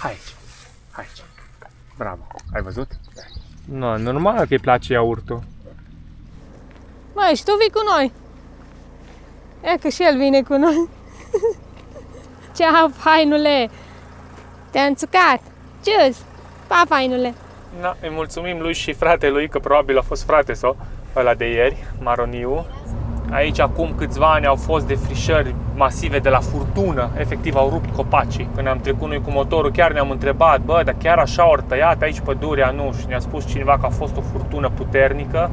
Hai aici. Hai aici. Bravo. Ai văzut? Nu, normal că îi place iaurtul. Măi, și tu vii cu noi? E că și el vine cu noi. Ceau, fainule! Te-am țucat! Cius! Pa, fainule! Da, îi mulțumim lui și fratelui, că probabil a fost frate sau ăla de ieri, Maroniu. Aici acum câțiva ani au fost defrișări masive de la furtună, efectiv au rupt copacii. Când am trecut noi cu motorul, chiar ne-am întrebat, bă, dar chiar așa ori tăiat aici pădurea? Nu, și ne-a spus cineva că a fost o furtună puternică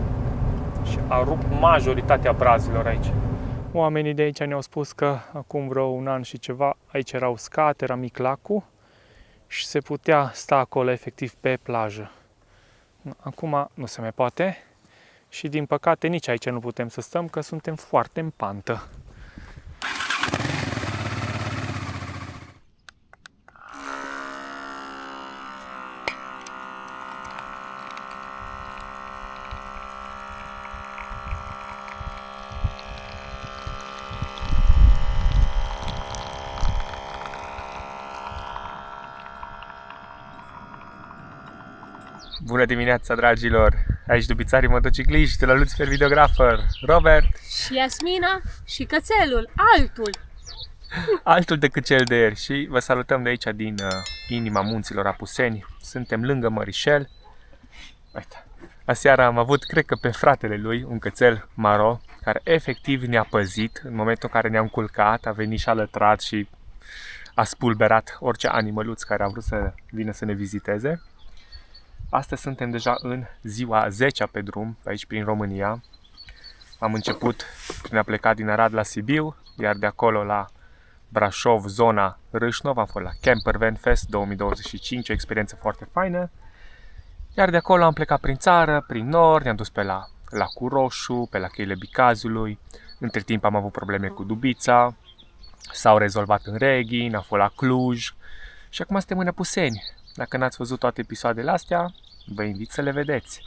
și a rupt majoritatea brazilor aici. Oamenii de aici ne-au spus că acum vreo un an și ceva aici era uscat, era mic lacul și se putea sta acolo efectiv pe plajă. Acum nu se mai poate și din păcate nici aici nu putem să stăm, că suntem foarte în pantă. Bună dimineața, dragilor! Aici Dubițarii motocicliști, de la Lucifer Videographer, Robert Și Iasmina și cățelul, altul decât cel de ieri. Și vă salutăm de aici din inima munților Apuseni. Suntem lângă Mărișel. Uite. Aseară am avut, cred că pe fratele lui, un cățel maro, care efectiv ne-a păzit în momentul în care ne-am culcat, a venit și a lătrat și a spulberat orice animăluț care a vrut să vină să ne viziteze. Astăzi suntem deja în ziua 10-a pe drum, pe aici prin România. Am început prin a pleca din Arad la Sibiu, iar de acolo la Brașov, zona Râșnov. Am fost la Camper Van Fest 2025, o experiență foarte faină. Iar de acolo am plecat prin țară, prin nord, ne-am dus pe la Lacul Roșu, pe la cheile Bicazului. Între timp am avut probleme cu Dubița, s-au rezolvat în Reghin, am fost la Cluj și acum suntem în Apuseni. Dacă n-ați văzut toate episoadele astea, vă invit să le vedeți.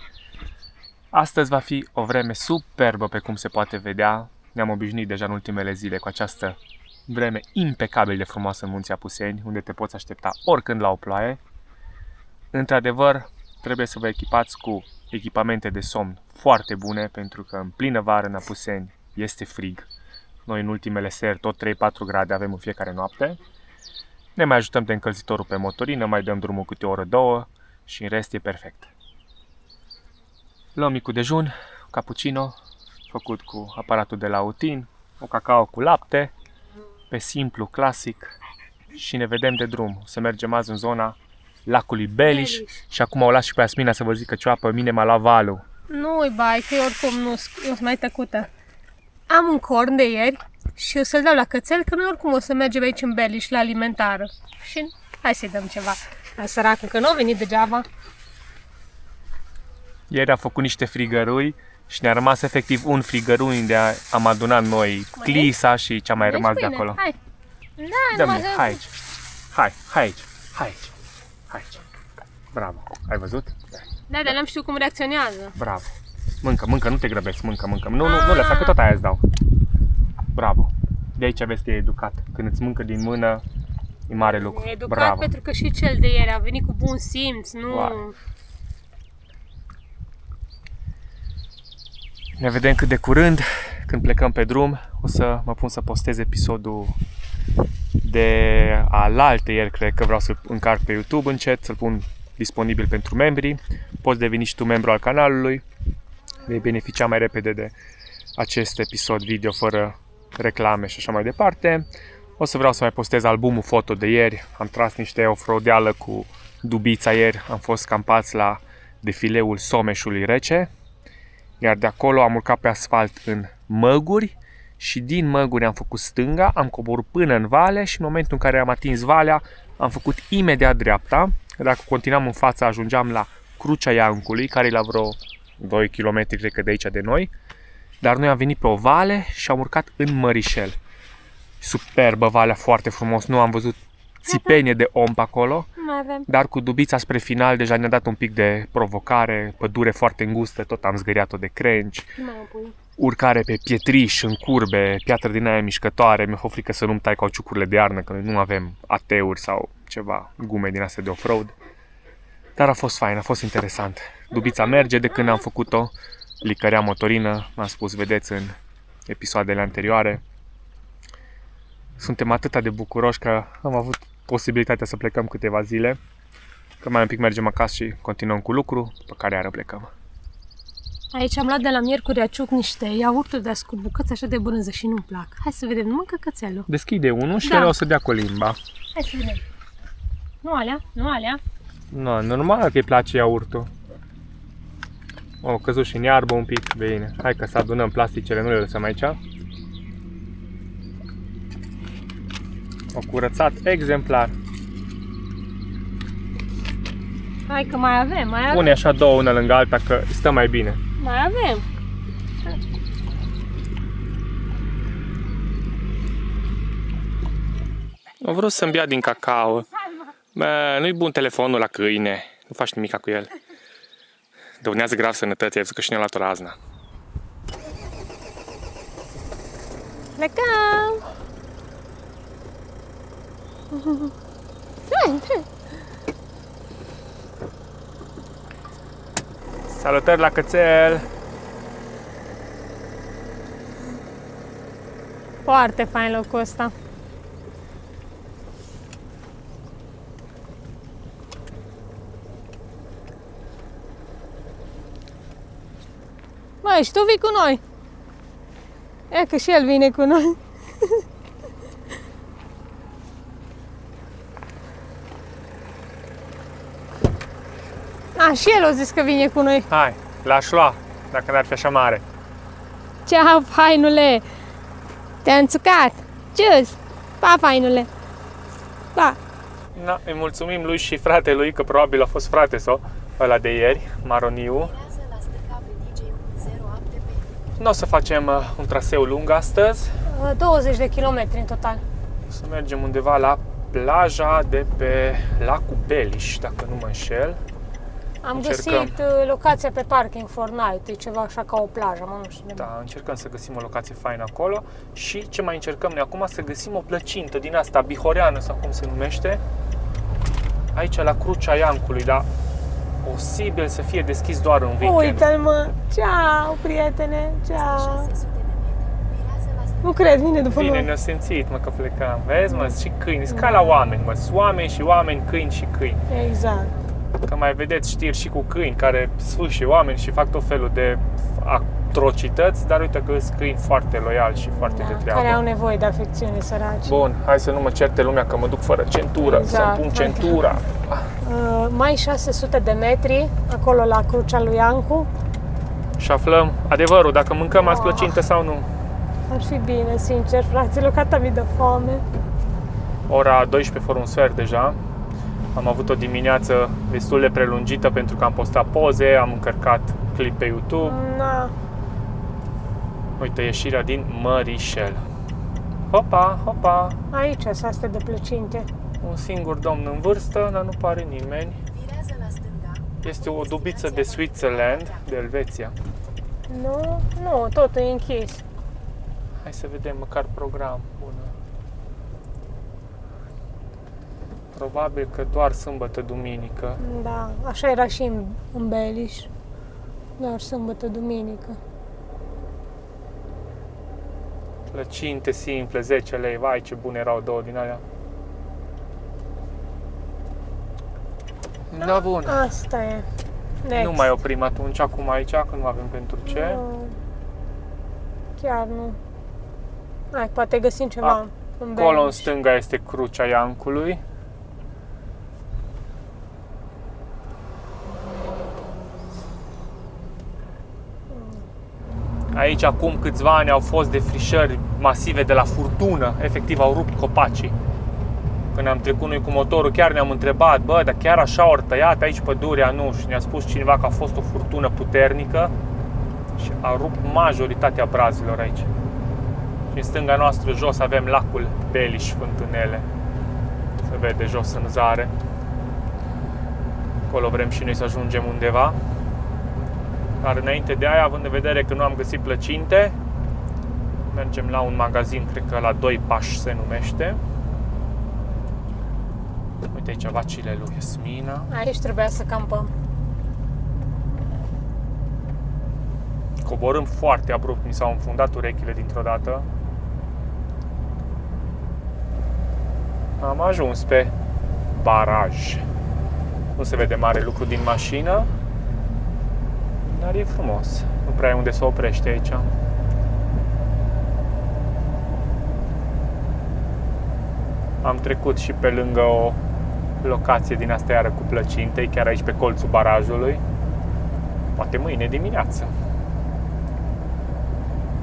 Astăzi va fi o vreme superbă, pe cum se poate vedea. Ne-am obișnuit deja în ultimele zile cu această vreme impecabil de frumoasă în Munții Apuseni, unde te poți aștepta oricând la o ploaie. Într-adevăr, trebuie să vă echipați cu echipamente de somn foarte bune, pentru că în plină vară în Apuseni este frig. Noi în ultimele seri tot 3-4 grade avem în fiecare noapte. Ne mai ajutăm de încălzitorul pe motorină, mai dăm drumul câte o oră, două și în rest e perfect. Luăm micul dejun, cappuccino, făcut cu aparatul de la Utin, o cacao cu lapte, pe simplu, clasic și ne vedem de drum. O să mergem azi în zona lacului Beliș și acum o las și pe Asmina să vă zic că ceva pe mine m-a luat valul. Nu-i bai, că eu oricum nu sunt mai tăcută. Am un corn de ieri și o să-l dau la cățel, că noi oricum o să mergem aici în Beliș la alimentară. Și hai să-i dăm ceva. La săracul, că nu a venit degeaba. Ieri a făcut niște frigărui și ne-a rămas efectiv un frigărui unde am adunat noi clisa și ce a mai rămas de acolo. Hai. Da, dă-mi, hai aici. Hai aici. Hai aici. Hai aici. Bravo. Ai văzut? Da, dar n-am știut cum reacționează. Bravo. Mâncă, nu te grăbești, mâncă. Nu lăsa, că tot aia îți dau. Bravo. De aici vezi că e educat. Când îți mâncă din mână, e mare lucru. E educat. Bravo. Pentru că și cel de ieri a venit cu bun simț, nu... Wow. Ne vedem cât de curând, când plecăm pe drum. O să mă pun să postez episodul de alaltă ieri, cred că vreau să-l încarc pe YouTube încet, să-l pun disponibil pentru membrii. Poți deveni și tu membru al canalului. Vei beneficia mai repede de acest episod video fără reclame și așa mai departe. O să vreau să mai postez albumul foto de ieri. Am tras niște off-roadeală cu Dubița ieri. Am fost campați la defileul Someșului Rece. Iar de acolo am urcat pe asfalt în Măguri și din Măguri am făcut stânga, am coborât până în vale și în momentul în care am atins valea am făcut imediat dreapta. Dacă continuam în față ajungeam la Crucea Iancului, care e la vreo 2 km cred că de aici de noi. Dar noi am venit pe o vale și am urcat în Mărișel. Superbă valea, foarte frumos, nu am văzut țipenie de om pe acolo. Dar cu Dubița spre final deja ne-a dat un pic de provocare, pădure foarte îngustă, tot am zgâriat-o de crengi. Urcare pe pietriș, în curbe, piatră din aia mișcătoare, mi-a fost frică să nu-mi tai cauciucurile de iarnă, că noi nu avem ateuri sau ceva gume din astea de off-road. Dar a fost fain, a fost interesant. Dubița merge de când am făcut-o, licărea motorină, m-am spus, vedeți în episoadele anterioare. Suntem atât de bucuroși că am avut posibilitatea să plecăm câteva zile, că mai un pic mergem acasă și continuăm cu lucru, pe care iară plecăm. Aici am luat de la Miercurea Ciuc niște iaurturi de cu bucăți așa de brânză și nu-mi plac. Hai să vedem, numai căcățelul. Deschide unul și Da. el o să dea cu limba. Hai să vedem. Nu alea, nu alea. No, normal că îi place iaurtul. O, căzut și în iarbă un pic, bine. Hai că să adunăm plasticele, nu le lăsăm aici. O curățat exemplar. Hai că mai avem, mai avem. Pune așa două una lângă alta că stă mai bine. Mai avem. Am vrut să-mi bea din cacao. Bă, nu-i bun telefonul la câine. Nu faci nimic cu el. Dăunează grav sănătății, ai văzut că și ne-a luat o razna. Plecăm! Salutări la cățel! Foarte fain locul ăsta. Măi, și tu vii cu noi? E că și el vine cu noi. A, și el o zis că vine cu noi. Hai, l-aș lua, dacă n-ar fi așa mare. Ceau, fainule! Te-a înțucat! Cius! Pa, fainule! Pa! Na, îi mulțumim lui și fratelui, că probabil a fost frate sau ăla de ieri, Maroniu. Nu o să facem un traseu lung astăzi. 20 de kilometri în total. O să mergem undeva la plaja de pe lacul Beliș, dacă nu mă înșel. Am Încercăm. găsit locația pe parking for night, e ceva așa ca o plajă, mă, nu știu de Da, încercăm să găsim o locație faină acolo și ce mai încercăm noi acum, să găsim o plăcintă din asta, bihoreană sau cum se numește, aici la Crucea Iancului, dar posibil să fie deschis doar în weekend. Uite-l, mă! Ceau, prietene! Ceau! Nu cred, vine după Bine, noi. ne-a simțit, mă, că plecăm. Vezi, mă, și câini, ca la oameni, mă, oameni și oameni, câini și câini. Exact. Că mai vedeți știri și cu câini care sfâșie oameni și fac tot felul de atrocități, dar uite că sunt câini foarte loiali și foarte de treabă. Care au nevoie de afecțiune, săraci. Bun, hai să nu mă certe lumea că mă duc fără centură, Exact. să-mi pun centura. Mai 600 de metri, acolo la Crucea lui Iancu. Și aflăm adevărul, dacă mâncăm azi plăcintă sau nu. Ar fi bine, sincer, fraților, că atât mi dă foame. Ora 12 fără un sfert deja. Am avut o dimineață destul de prelungită pentru că am postat poze, am încărcat clip pe YouTube. Na. Uite, ieșirea din Mărișel. Hopa, hopa! Aici sunt astea de plăcinte. Un singur domn în vârstă, dar nu pare nimeni. Este o dubiță de Switzerland, de Elveția. Nu, nu, totul e închis. Hai să vedem măcar program. Bună. Probabil că doar sâmbătă, duminică. Da, așa era și în Beliș. Doar sâmbătă, duminică. Plăcinte simple, 10 lei. Vai, ce bune erau două din alea. Da, bun. Asta e. Next. Nu mai oprim atunci, acum aici, că nu avem pentru ce. Nu. Chiar nu. Hai, poate găsim ceva în Acolo în Beliș. stânga este Crucea Iancului. Aici acum câțiva ani au fost defrișări masive de la furtună, efectiv au rupt copacii. Când am trecut noi cu motorul, chiar ne-am întrebat, bă, dar chiar așa ori tăiat aici pădurea? Nu, și ne-a spus cineva că a fost o furtună puternică și a rupt majoritatea brazilor aici. Și în stânga noastră jos avem lacul Beliș, Fântânele. Se vede jos în zare. Acolo vrem și noi să ajungem undeva. Dar înainte de aia, având în vedere că nu am găsit plăcinte, mergem la un magazin, cred că la 2 pași se numește. Uite aici vacile lui Yasmina. Aici trebuia să campăm. Coborâm foarte abrupt, mi s-au înfundat urechile dintr-o dată. Am ajuns pe baraj. Nu se vede mare lucru din mașină, dar e frumos. Nu prea e unde să oprește aici. Am trecut și pe lângă o locație din astea iară cu plăcinte, chiar aici pe colțul barajului. Poate mâine dimineață.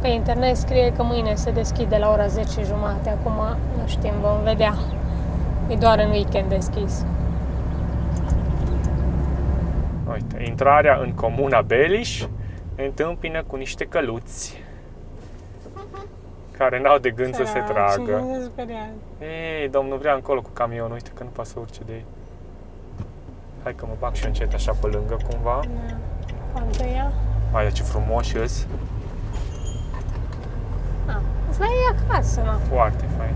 Pe internet scrie că mâine se deschide la ora 10:30. Acum nu știm, vom vedea. E doar în weekend deschis. Uite, intrarea în comuna Beliș ne întâmpină cu niște căluți care n-au de gând să se tragă. Ei, domnul vrea încolo cu camionul, uite că nu poate să urce de ei. Hai că mă bag și eu încet așa pe lângă cumva. Poate ea? Hai, ce frumoși îs. Îți la ei acasă, mă. Foarte fain.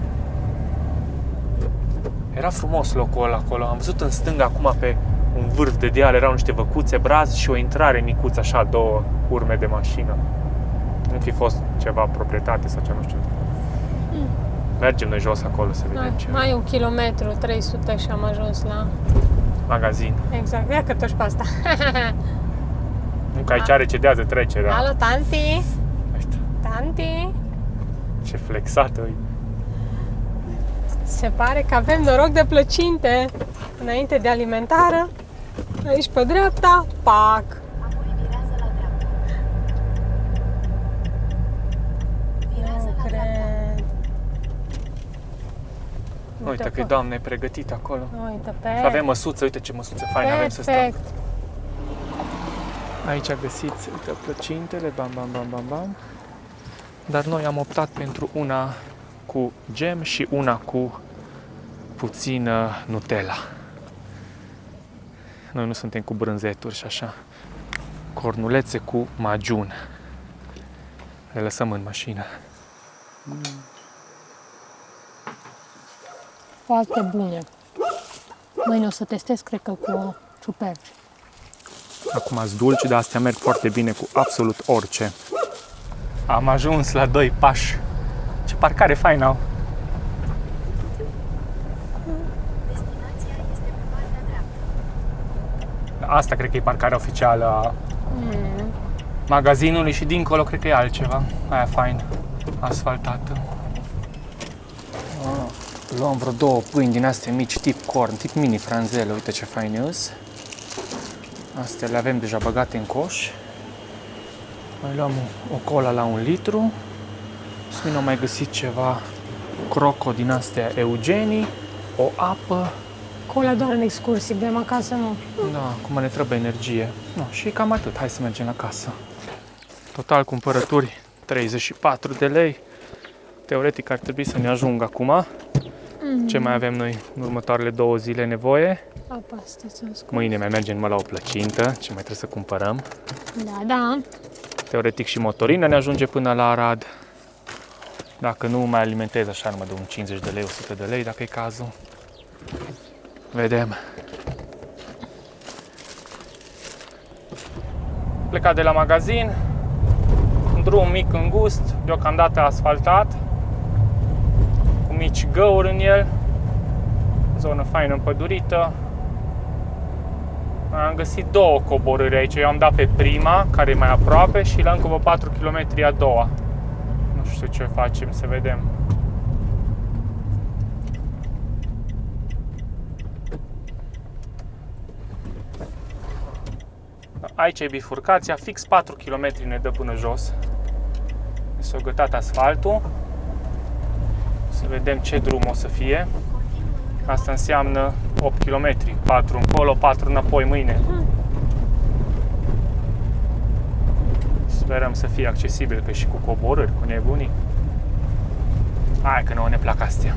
Era frumos locul ăla acolo. Am văzut în stânga acum pe un vârf de deal, erau niște văcuțe, brazi și o intrare micuță, așa, 2 urme de mașină. Nu fi fost ceva proprietate sau ceva, nu știu. Mergem noi jos acolo să vedem ce. Mai 1 kilometru, 300 și am ajuns la magazin. Exact, ia că toși pe asta. Nu că aici are cedează trecerea. Alo, tanti! Uite, Tanti! ce flexată e. Se pare că avem noroc de plăcinte. Înainte de alimentară, aici pe dreapta, pac! Apoi virează la dreapta. Virează la dreapta. Uite că doamna e pregătită acolo. Uite, pe... Și avem măsuță, uite ce măsuță faină avem să stăm. Perfect! Aici găsiți, uite, plăcintele, bam, bam, bam, bam, bam. Dar noi am optat pentru una cu gem și una cu puțină Nutella. Noi nu suntem cu brânzeturi și așa. Cornulețe cu magiun. Le lăsăm în mașină. Foarte bune. Mâine o să testez, cred că cu ciuperci. Acum ați dulci, dar astea merg foarte bine cu absolut orice. Am ajuns la 2 pași. Ce parcare faină au! Destinația este pe partea dreaptă. Asta cred că e parcarea oficială a magazinului și dincolo cred că e altceva. Aia fain, asfaltată. Luăm vreo 2 pâini din astea mici, tip corn, tip mini franzele. Uite ce fain îs. Astea le avem deja băgate în coș. Mai luăm o cola la 1 litru. Smin a mai găsit ceva croco din astea Eugenii, o apă. Cola doar în excursii, bem acasă nu. Da, acum ne trebuie energie. No, și cam atât. Hai să mergem la casă. Total cumpărături 34 de lei. Teoretic ar trebui să ne ajungă acum. Ce mai avem noi în următoarele 2 zile nevoie? Apa asta ți-am scos. Mâine mai mergem la o plăcintă. Ce mai trebuie să cumpărăm? Da, da. Teoretic și motorină ne ajunge până la Arad. Dacă nu, mai alimentez așa numai de un 50 de lei, 100 de lei, dacă e cazul. Vedem. Plecat de la magazin, un drum mic îngust, deocamdată asfaltat, cu mici găuri în el, zonă faină împădurită. Am găsit 2 coborâri aici, eu am dat pe prima, care e mai aproape, și la încă 4 km a doua. Nu știu ce facem, să vedem. Aici e bifurcația, fix 4 km ne dă până jos. S-a gătat asfaltul. Să vedem ce drum o să fie. Asta înseamnă 8 km, 4 încolo, 4 înapoi mâine. Sperăm să fie accesibil, că și cu coborâri, cu nebunii. Hai că nouă ne plac astea.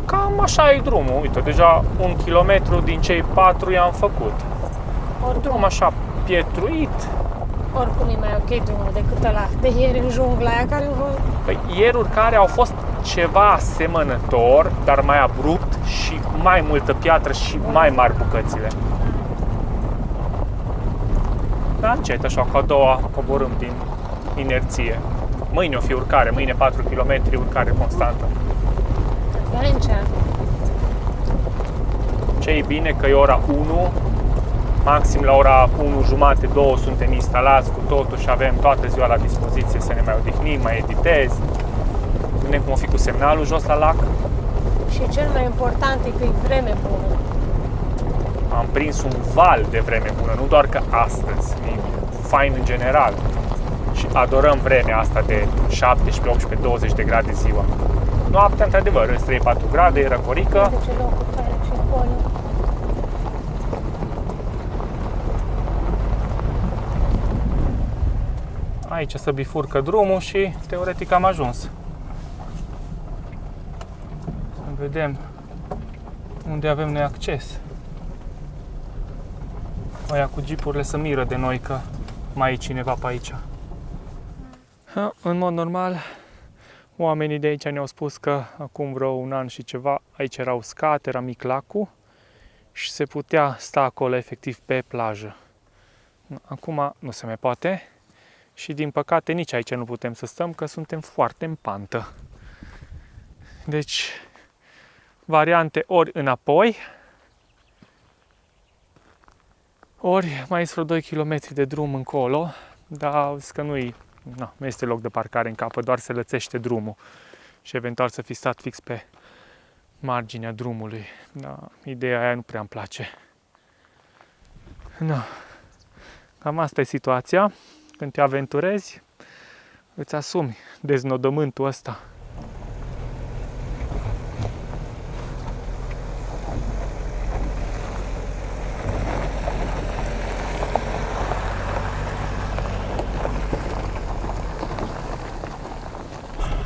Cam așa e drumul. Uite, deja 1 kilometru din cei 4 i-am făcut. Un drum așa pietruit. Oricum e mai ok drumul decât ăla de ieri în jungla aia care Păi, ieri urcarea au fost ceva asemănător, dar mai abrupt și mai multă piatră și mai mari bucățile. Da, încet, așa, ca a doua coborâm din inerție. Mâine o fi urcare, mâine 4 km urcare constantă. Chiar încet. Ce e bine că e ora 1, maxim la ora 1 jumate, 2 suntem instalați cu totul și avem toată ziua la dispoziție să ne mai odihnim, mai editez. Vedem cum o fi cu semnalul jos la lac. Și cel mai important e că e vreme bună. Am prins un val de vreme bună, nu doar că astăzi, e fain în general. Și adorăm vremea asta de 17, 18, 20 de grade ziua. Noaptea, într-adevăr, 3-4 grade, e răcorică. De ce locul fain și acolo. Aici se bifurcă drumul și teoretic am ajuns. Să vedem unde avem noi acces. Aia cu jeepurile se miră de noi că mai e cineva pe aici. În mod normal, oamenii de aici ne-au spus că acum vreo un an și ceva aici era uscat, era mic lacul și se putea sta acolo efectiv pe plajă. Acum nu se mai poate și din păcate nici aici nu putem să stăm că suntem foarte în pantă. Deci, variante ori înapoi, ori mai sunt vreo 2 km de drum încolo, dar zis că nu este loc de parcare în capăt, doar se lățește drumul și eventual să fi stat fix pe marginea drumului. Da, ideea aia nu prea îmi place. No. Cam asta e situația. Când te aventurezi, îți asumi deznodământul ăsta.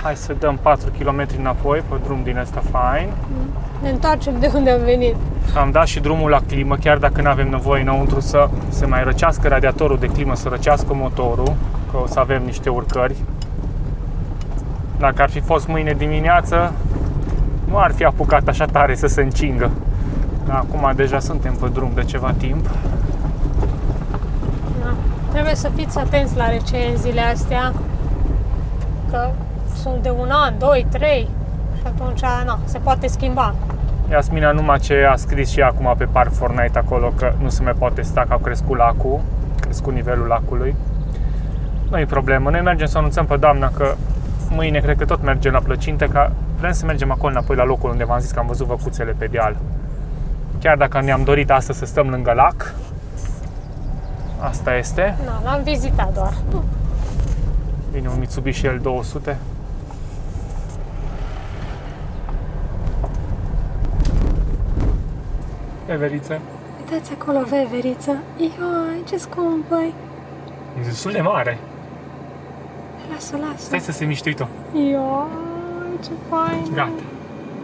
Hai să dăm 4 km înapoi pe drum din ăsta fain. Ne întoarcem de unde am venit. Am dat și drumul la climă, chiar dacă nu avem nevoie înăuntru să se mai răcească radiatorul de climă, să răcească motorul, că o să avem niște urcări. Dacă ar fi fost mâine dimineață, nu ar fi apucat așa tare să se încingă. Dar acum deja suntem pe drum de ceva timp. Da. Trebuie să fiți atenți la recenziile astea, că sunt de un an, 2, 3 și atunci se poate schimba. Iasmina numai ce a scris și acum pe Park Fortnite acolo că nu se mai poate sta, că au crescut lacul, crescut nivelul lacului. Nu e problemă, noi mergem să anunțăm pe doamna că mâine cred că tot mergem la plăcinte, că vrem să mergem acolo înapoi la locul unde v-am zis că am văzut văcuțele pe deal. Chiar dacă ne-am dorit astăzi să stăm lângă lac, asta este. L-am vizitat doar. Vine un Mitsubishi L200. Veveriță. Uitați acolo, veveriță. Ioi, ce scumpă-i. E destul de mare. Lasă. Stai să se miște, uite-o. Ioi, ce fain. Gata.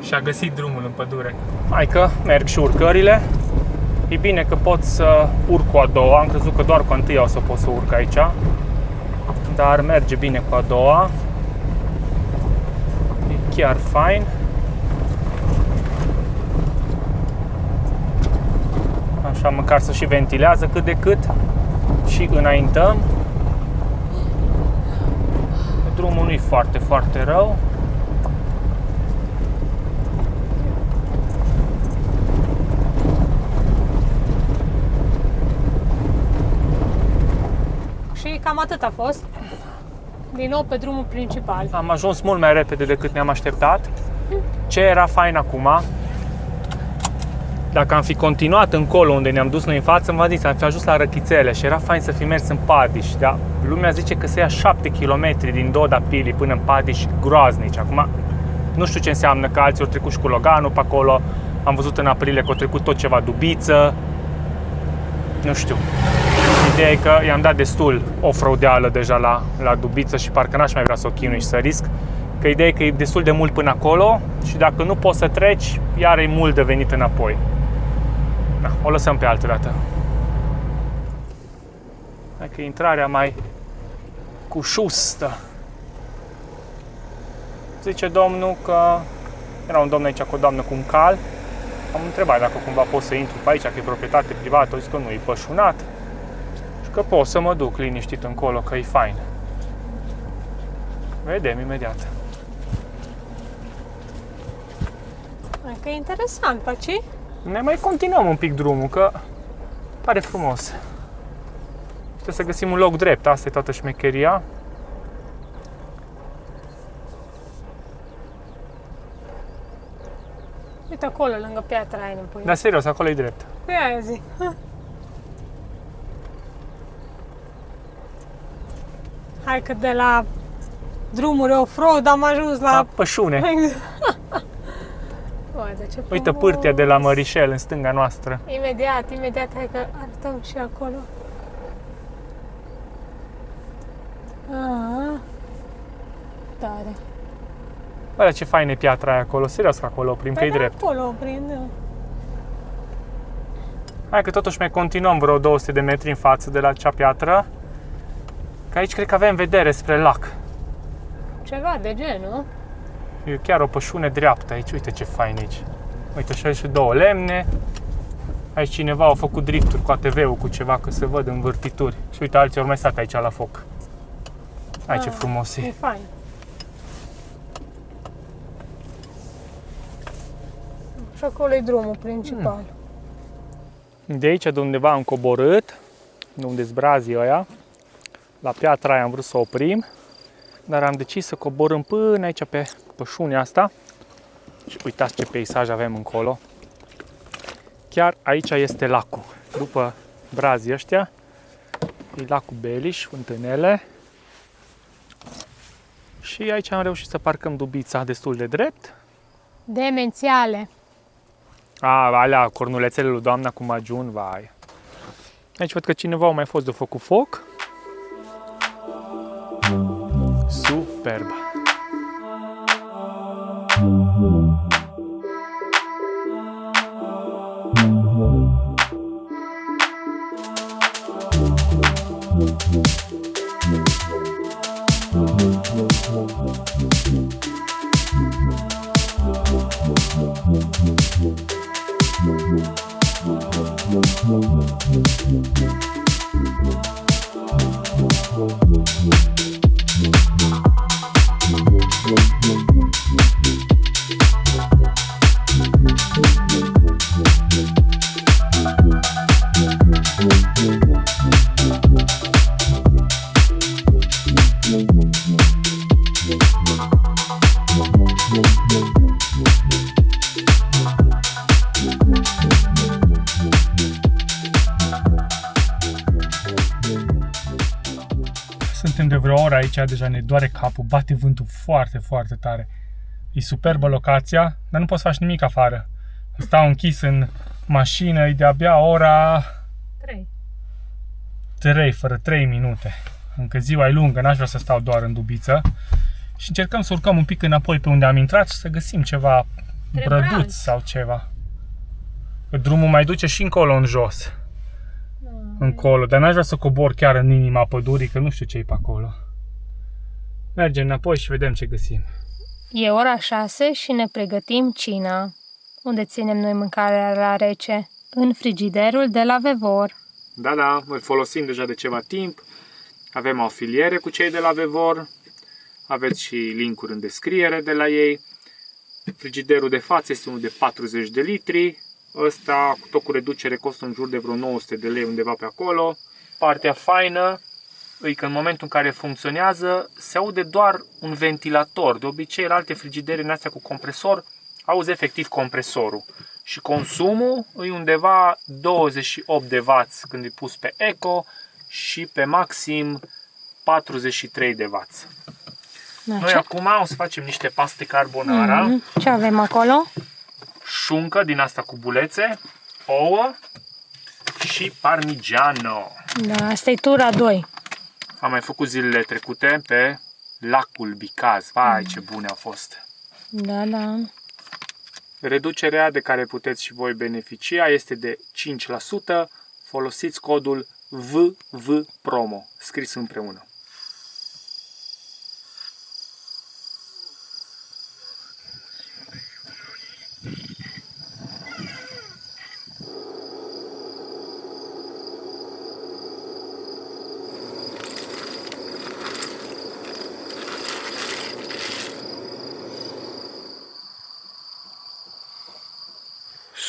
Și-a găsit drumul în pădure. Hai că merg și urcările. E bine că pot să urc cu a doua. Am crezut că doar cu a întâia o să pot să urc aici. Dar merge bine cu a doua. E chiar fain. Așa măcar să și ventilează cât de cât. Și înaintăm. Drumul nu-i foarte, foarte rău. Și cam atât a fost. Din nou pe drumul principal. Am ajuns mult mai repede decât ne-am așteptat. Ce era fain acum, dacă am fi continuat încolo unde ne-am dus noi în față, v-am zis, am fi ajuns la Răchițele și era fain să fi mers în Padiș, da? Lumea zice că se ia 7 km din Doda Pili până în Padiș, groaznici. Acum, nu știu ce înseamnă că alții au trecut și cu Loganul pe acolo, am văzut în aprilie că au trecut tot ceva Dubiță, nu știu. Ideea e că i-am dat destul off-roadeală deja la Dubiță și parcă n-aș mai vrea să o chinui și să risc. Că ideea e că e destul de mult până acolo și dacă nu poți să treci, iar e mult de venit înapoi. Da, o lăsăm pe altă dată. Hai că intrarea mai cușustă. zice domnul că era un domn aici cu o doamnă cu un cal. Am întrebat dacă cumva pot să intru pe aici, că e proprietate privată, o zis că nu, e pășunat și că pot să mă duc liniștit încolo, că e fain. Vedem imediat. Hai că e interesant, Paci. Ne mai continuăm un pic drumul, că pare frumos. Trebuie să găsim un loc drept, asta e toată șmecheria. Uite acolo, lângă piatra aia, în pui. Dar serios, acolo e drept. Pe aia zi. Hai că de la drumuri off-road am ajuns la... La pășune. Uite, ce Uite frumos. pârtia de la Mărișel în stânga noastră. Imediat, hai că arătăm și acolo. Tare. Bă, ce fain e piatra aia acolo, serios că acolo oprim, că e drept. Acolo oprim, da. Hai că totuși mai continuăm vreo 200 de metri în față de la acea piatră. Că aici cred că avem vedere spre lac. Ceva de genul. E chiar o pășune dreaptă aici, uite ce fain aici. Uite și aici și două lemne. Aici cineva a făcut drifturi cu ATV-ul, cu ceva, că se văd învârtituri. Și uite, alții au mai stat aici la foc. Hai ce frumos E e. fain. Și acolo e drumul principal. De aici, de undeva am coborât, de unde zbrazii ăia, la piatra aia am vrut să oprim, dar am decis să coborâm până aici pe pășunea asta. Și uitați ce peisaj avem încolo. Chiar aici este lacul. După brazii ăștia, e lacul Beliș, fântânele. Și aici am reușit să parcăm dubița destul de drept. Demențiale. Alea, cornulețele lui doamna cu majun, vai. Aici văd că cineva a mai fost de făcut foc. Superb! Suntem de vreo oră aici, deja ne doare capul, bate vântul foarte, foarte tare. E superbă locația, dar nu poți să faci nimic afară. Stau închis în mașină, e de-abia ora 3, fără 3 minute. Încă ziua e lungă, n-aș vrea să stau doar în dubiță. Și încercăm să urcăm un pic înapoi pe unde am intrat și să găsim ceva brăduț sau ceva. Că drumul mai duce și încolo în jos. Încolo, dar n-aș vrea să cobor chiar în inima pădurii, că nu știu ce e pe acolo. Mergem înapoi și vedem ce găsim. E ora 6 și ne pregătim cina. Unde ținem noi mâncarea la rece? În frigiderul de la Vevor. Da, îl folosim deja de ceva timp. Avem o afiliere cu cei de la Vevor. Aveți și link-uri în descriere de la ei. Frigiderul de față este unul de 40 de litri. Ăsta, tot cu reducere, costă în jur de vreo 900 de lei, undeva pe acolo. Partea faină e că în momentul în care funcționează, se aude doar un ventilator. De obicei, la alte frigidere în astea cu compresor, auzi efectiv compresorul. Și consumul e undeva 28 de W când e pus pe eco și pe maxim 43 de W. Noi acum o să facem niște paste carbonara. Ce avem acolo? Șuncă din asta cu bulețe, ouă și parmigiano. Da, asta e tura 2. Am mai făcut zilele trecute pe lacul Bicaz. Vai, ce bune au fost! Da. Reducerea de care puteți și voi beneficia este de 5%. Folosiți codul VVPROMO, scris împreună.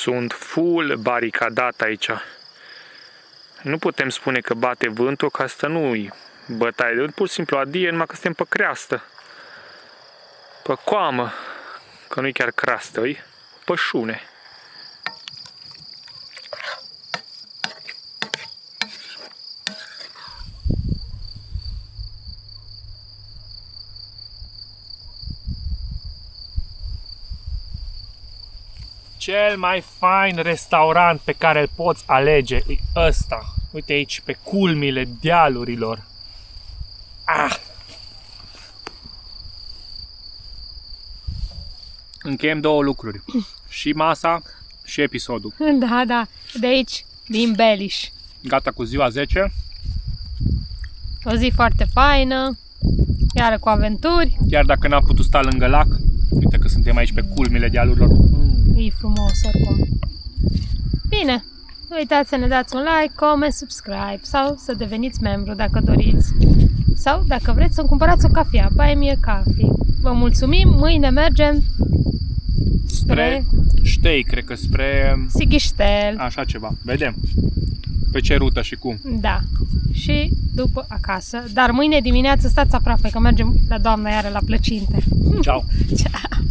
Sunt full baricadat aici. Nu putem spune că bate vântul, că asta nu-i bătaie de vânt, pur și simplu adie, numai că suntem pe creastă. Pe coamă, că nu-i chiar creastă, îi pășune. Cel mai fain restaurant pe care îl poți alege e ăsta. Uite aici, pe culmile dealurilor. Ah! Încheiem două lucruri. Și masa și episodul. Da, da, de aici, din Beliș. Gata cu ziua 10. O zi foarte faină, iară cu aventuri. Chiar dacă n-am putut sta lângă lac, uite că suntem aici pe culmile dealurilor. E frumos oricum. Bine, nu uitați să ne dați un like, comment, subscribe sau să deveniți membru dacă doriți. Sau dacă vreți să-mi cumpărați o cafea, Buy Me a Coffee. Vă mulțumim, mâine mergem spre Ștei, cred că spre Sighiștel. așa ceva. Vedem pe ce rută și cum. Da. Și după acasă. Dar mâine dimineață stați aproape că mergem la doamna iară la plăcinte. Ciao. Ciao.